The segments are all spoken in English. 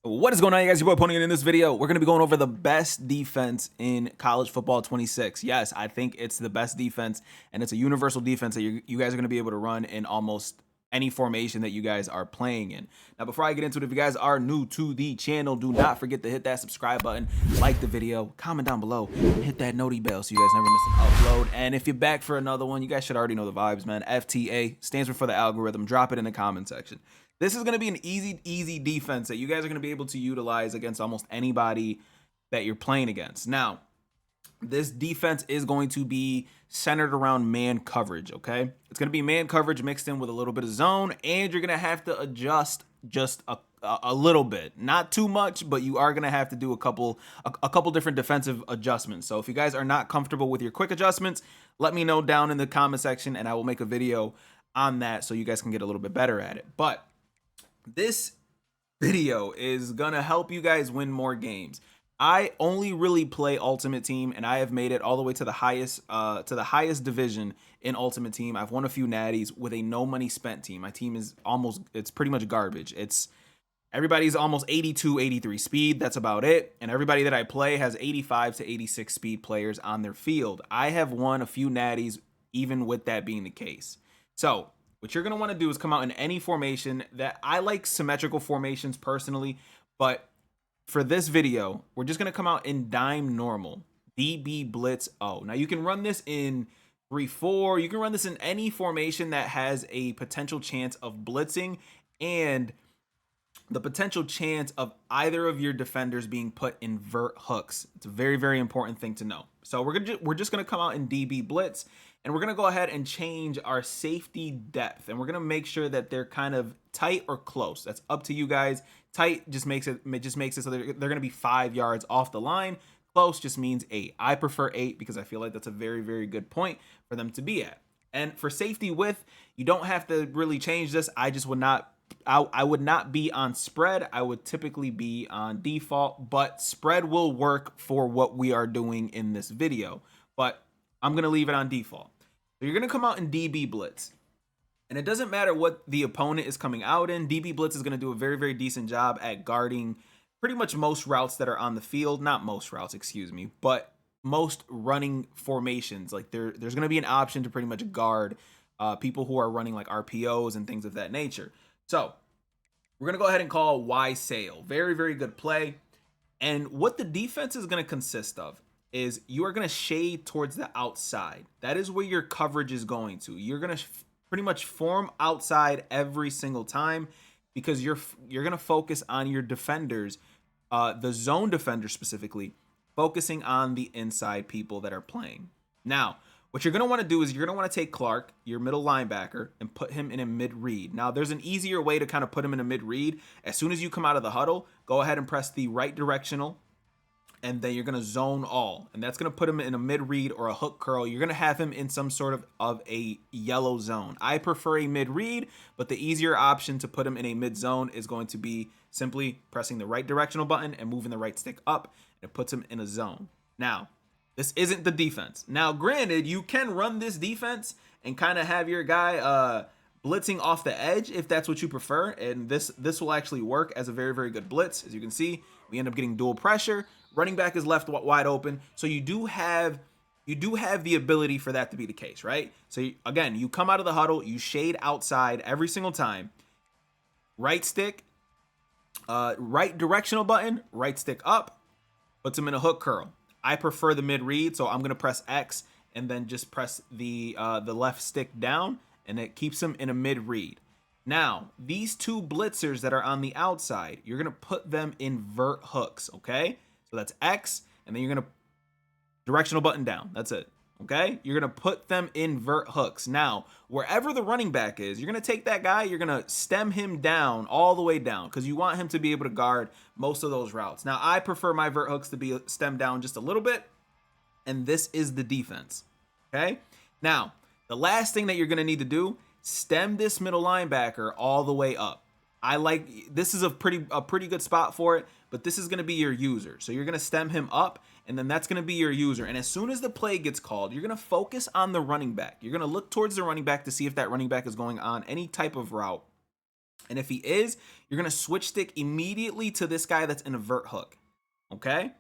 What is going on, you guys? Your boy Pony, and in this video, we're going to be going over the best defense in college football 26. Yes, I think it's the best defense, and it's a universal defense that you guys are going to be able to run in almost any formation that you guys are playing in. Now, before I get into it, if you guys are new to the channel, do not forget to hit that subscribe button, like the video, comment down below, and hit that noti bell so you guys never miss an upload. And if you're back for another one, you guys should already know the vibes, man. FTA stands for the algorithm. Drop it in the comment section. This is going to be an easy defense that you guys are going to be able to utilize against almost anybody that you're playing against. Now, this defense is going to be centered around man coverage, okay? It's going to be man coverage mixed in with a little bit of zone, and you're going to have to adjust just a little bit. Not too much, but you are going to have to do a couple different defensive adjustments. So if you guys are not comfortable with your quick adjustments, let me know down in the comment section, and I will make a video on that so you guys can get a little bit better at it. But this video is gonna help you guys win more games. I only really play Ultimate Team, and I have made it all the way to the highest division in Ultimate Team. I've won a few natties with a no money spent team. My team is it's pretty much garbage. Everybody's almost 82, 83 speed. That's about it. And everybody that I play has 85 to 86 speed players on their field. I have won a few natties even with that being the case. So what you're going to want to do is come out in any formation. That I like symmetrical formations personally, but for this video, we're just going to come out in dime normal, DB blitz O. Now you can run this in 3-4. You can run this in any formation that has a potential chance of blitzing and the potential chance of either of your defenders being put in vert hooks. It's a very important thing to know. So we're just going to come out in DB blitz, and we're going to go ahead and change our safety depth, and we're going to make sure that they're kind of tight or close. That's up to you guys. Tight just makes it so they're going to be 5 yards off the line. Close just means 8. I prefer 8 because I feel like that's a very good point for them to be at. And for safety width, you don't have to really change this. I would not be on spread. I would typically be on default, but spread will work for what we are doing in this video. But I'm going to leave it on default. So you're going to come out in DB blitz. And it doesn't matter what the opponent is coming out in. DB blitz is going to do a very decent job at guarding pretty much most routes that are on the field. Not most routes, excuse me, but most running formations. Like there's going to be an option to pretty much guard people who are running like RPOs and things of that nature. So we're going to go ahead and call Y Sail. Very good play. And what the defense is going to consist of is you are going to shade towards the outside. That is where your coverage is going to. You're going to pretty much form outside every single time because you're going to focus on your defenders, the zone defenders specifically, focusing on the inside people that are playing. Now, what you're going to want to do is you're going to want to take Clark, your middle linebacker, and put him in a mid-read. Now, there's an easier way to kind of put him in a mid-read. As soon as you come out of the huddle, go ahead and press the right directional, and then you're going to zone all. And that's going to put him in a mid-read or a hook curl. You're going to have him in some sort of a yellow zone. I prefer a mid-read, but the easier option to put him in a mid-zone is going to be simply pressing the right directional button and moving the right stick up, and it puts him in a zone. Now, this isn't the defense. Now, granted, you can run this defense and kind of have your guy blitzing off the edge if that's what you prefer, and this will actually work as a very good blitz. As you can see, we end up getting dual pressure. Running back is left wide open, so you do have the ability for that to be the case, right? So again, you come out of the huddle, you shade outside every single time. Right stick, right directional button, right stick up, puts him in a hook curl. I prefer the mid read, so I'm gonna press X and then just press the left stick down, and it keeps him in a mid read. Now, these two blitzers that are on the outside, you're gonna put them in vert hooks, okay? So that's X, and then you're gonna directional button down. That's it. Okay, you're gonna put them in vert hooks. Now, wherever the running back is, you're gonna take that guy, you're gonna stem him down all the way down because you want him to be able to guard most of those routes. Now, I prefer my vert hooks to be stemmed down just a little bit, and this is the defense. Okay, now the last thing that you're gonna need to do, stem this middle linebacker all the way up. This is a pretty good spot for it, but this is going to be your user. So you're going to stem him up, and then that's going to be your user. And as soon as the play gets called, you're going to focus on the running back. You're going to look towards the running back to see if that running back is going on any type of route. And if he is, you're going to switch stick immediately to this guy that's in a vert hook. Okay?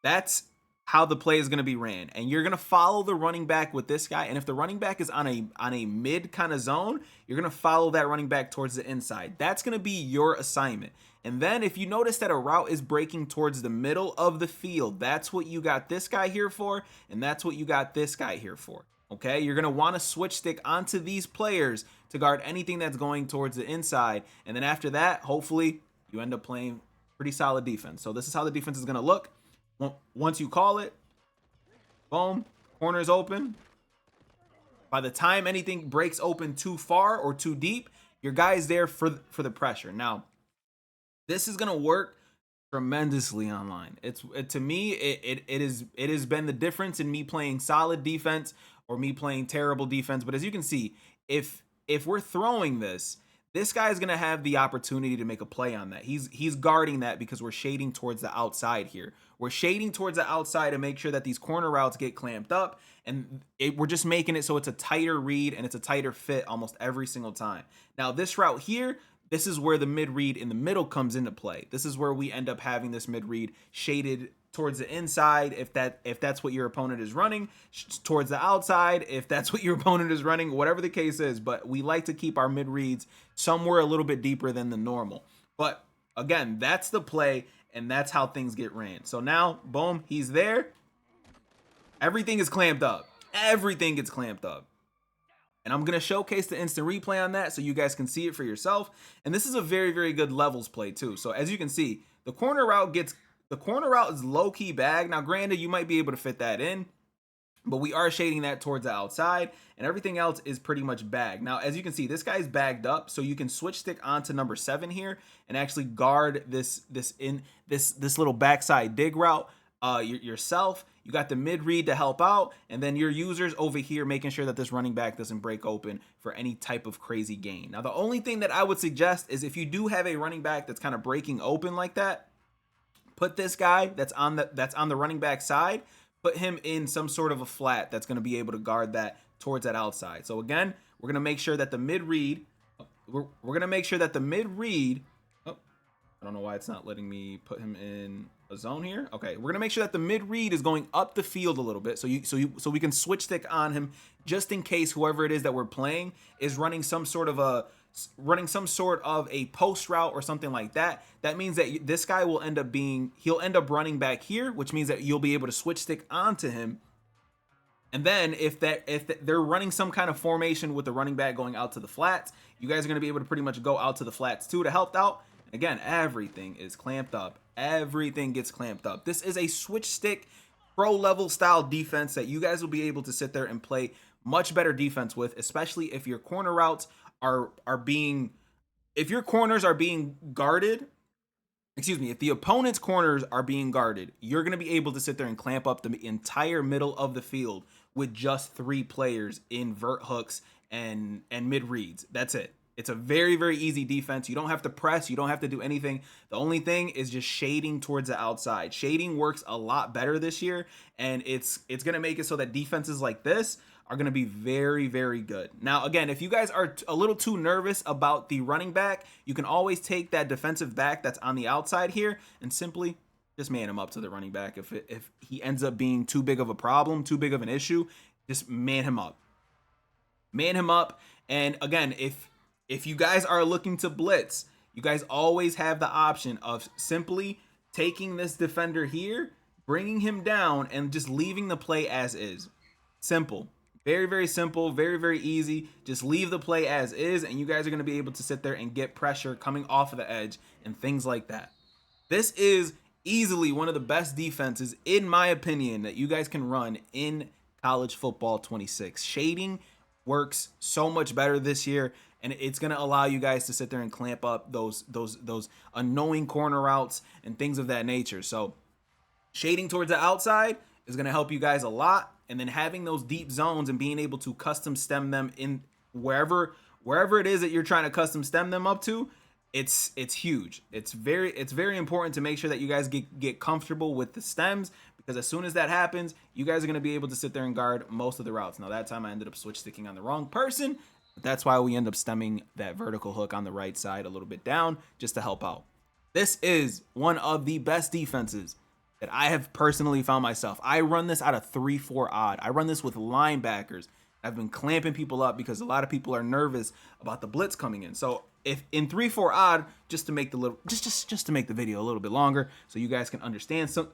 That's how the play is going to be ran. And you're going to follow the running back with this guy. And if the running back is on a mid kind of zone, you're going to follow that running back towards the inside. That's going to be your assignment. And then if you notice that a route is breaking towards the middle of the field, that's what you got this guy here for, and that's what you got this guy here for. Okay? You're going to want to switch stick onto these players to guard anything that's going towards the inside. And then after that, hopefully you end up playing pretty solid defense. So this is how the defense is going to look. Once you call it, boom, corner is open. By the time anything breaks open too far or too deep, your guy's there for the pressure. Now, this is going to work tremendously online. To me, it has been the difference in me playing solid defense or me playing terrible defense. But as you can see, if we're throwing this guy is going to have the opportunity to make a play on that. He's guarding that because we're shading towards the outside here. We're shading towards the outside to make sure that these corner routes get clamped up, and we're just making it so it's a tighter read and it's a tighter fit almost every single time. Now this route here, this is where the mid read in the middle comes into play. This is where we end up having this mid read shaded towards the inside if that's what your opponent is running, towards the outside if that's what your opponent is running, whatever the case is. But we like to keep our mid reads somewhere a little bit deeper than the normal. But again, that's the play, and that's how things get ran. So now, boom, he's there. Everything is clamped up. Everything gets clamped up. And I'm going to showcase the instant replay on that so you guys can see it for yourself. And this is a very, very good levels play too. So as you can see, the corner route is low-key bagged. Now, granted, you might be able to fit that in, but we are shading that towards the outside, and everything else is pretty much bagged. Now, as you can see, this guy's bagged up, so you can switch stick onto number 7 here and actually guard this little backside dig route yourself. You got the mid read to help out, and then your users over here making sure that this running back doesn't break open for any type of crazy gain. Now, the only thing that I would suggest is if you do have a running back that's kind of breaking open like that, put this guy that's on the running back side, put him in some sort of a flat that's going to be able to guard that towards that outside. So again, we're going to make sure that the mid read, oh, I don't know why it's not letting me put him in a zone here. Okay, we're going to make sure that the mid read is going up the field a little bit so we can switch stick on him just in case whoever it is that we're playing is running some sort of a post route or something like that. That means that this guy will end up running back here, which means that you'll be able to switch stick onto him. And then if they're running some kind of formation with the running back going out to the flats, you guys are going to be able to pretty much go out to the flats too to help out. Again, everything is clamped up. Everything gets clamped up. This is a switch stick pro level style defense that you guys will be able to sit there and play much better defense with, especially if your corner routes if your corners are being guarded, if the opponent's corners are being guarded, you're going to be able to sit there and clamp up the entire middle of the field with just 3 players in vert hooks and mid reads. That's it. It's a very, very easy defense. You don't have to press. You don't have to do anything. The only thing is just shading towards the outside. Shading works a lot better this year, and it's going to make it so that defenses like this are going to be very, very good. Now, again, if you guys are a little too nervous about the running back, you can always take that defensive back that's on the outside here and simply just man him up to the running back. If he ends up being too big of a problem, too big of an issue, just man him up. Man him up. And again, if you guys are looking to blitz, you guys always have the option of simply taking this defender here, bringing him down, and just leaving the play as is. Simple. Very, very simple. Very, very easy. Just leave the play as is, and you guys are going to be able to sit there and get pressure coming off of the edge and things like that. This is easily one of the best defenses, in my opinion, that you guys can run in college football 26. Shading works so much better this year, and it's going to allow you guys to sit there and clamp up those annoying corner routes and things of that nature. So shading towards the outside is going to help you guys a lot, and then having those deep zones and being able to custom stem them in wherever it is that you're trying to custom stem them up to, it's huge. It's very important to make sure that you guys get comfortable with the stems, because as soon as that happens, you guys are going to be able to sit there and guard most of the routes. Now, that time I ended up switch sticking on the wrong person. That's why we end up stemming that vertical hook on the right side a little bit down just to help out. This is one of the best defenses that I have personally found myself. I run this out of 3-4 odd. I run this with linebackers. I've been clamping people up because a lot of people are nervous about the blitz coming in. So if in 3-4 odd, just to make the video a little bit longer, so you guys can understand some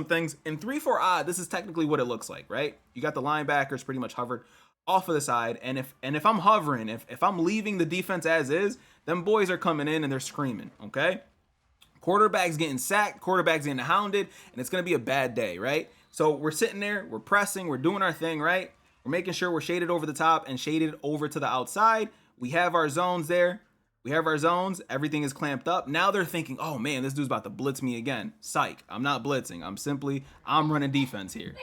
things. In 3-4 odd, this is technically what it looks like, right? You got the linebackers pretty much hovered off of the side, and if I'm hovering, if I'm leaving the defense as is, them boys are coming in and they're screaming. Okay, quarterback's getting sacked, quarterback's getting hounded, and it's gonna be a bad day, right? So we're sitting there, we're pressing, we're doing our thing, right? We're making sure we're shaded over the top and shaded over to the outside. We have our zones there. We have our zones. Everything is clamped up. Now they're thinking, oh man, this dude's about to blitz me again. Psych. I'm not blitzing. I'm running defense here.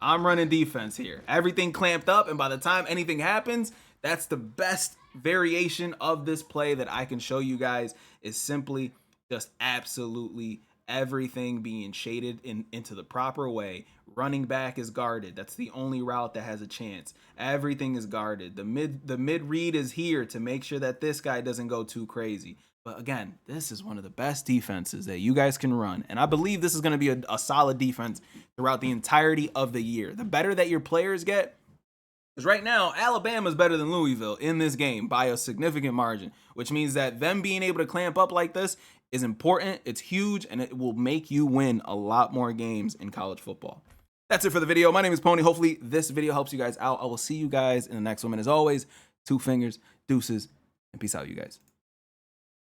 I'm running defense here. Everything clamped up, and by the time anything happens, that's the best variation of this play that I can show you guys, is simply just absolutely everything being shaded into the proper way. Running back is guarded. That's the only route that has a chance. Everything is guarded. The mid read is here to make sure that this guy doesn't go too crazy. But again, this is one of the best defenses that you guys can run. And I believe this is going to be a solid defense throughout the entirety of the year. The better that your players get, because right now, Alabama's better than Louisville in this game by a significant margin, which means that them being able to clamp up like this is important, it's huge, and it will make you win a lot more games in college football. That's it for the video. My name is Pony. Hopefully this video helps you guys out. I will see you guys in the next one. And as always, 2 fingers, deuces, and peace out, you guys.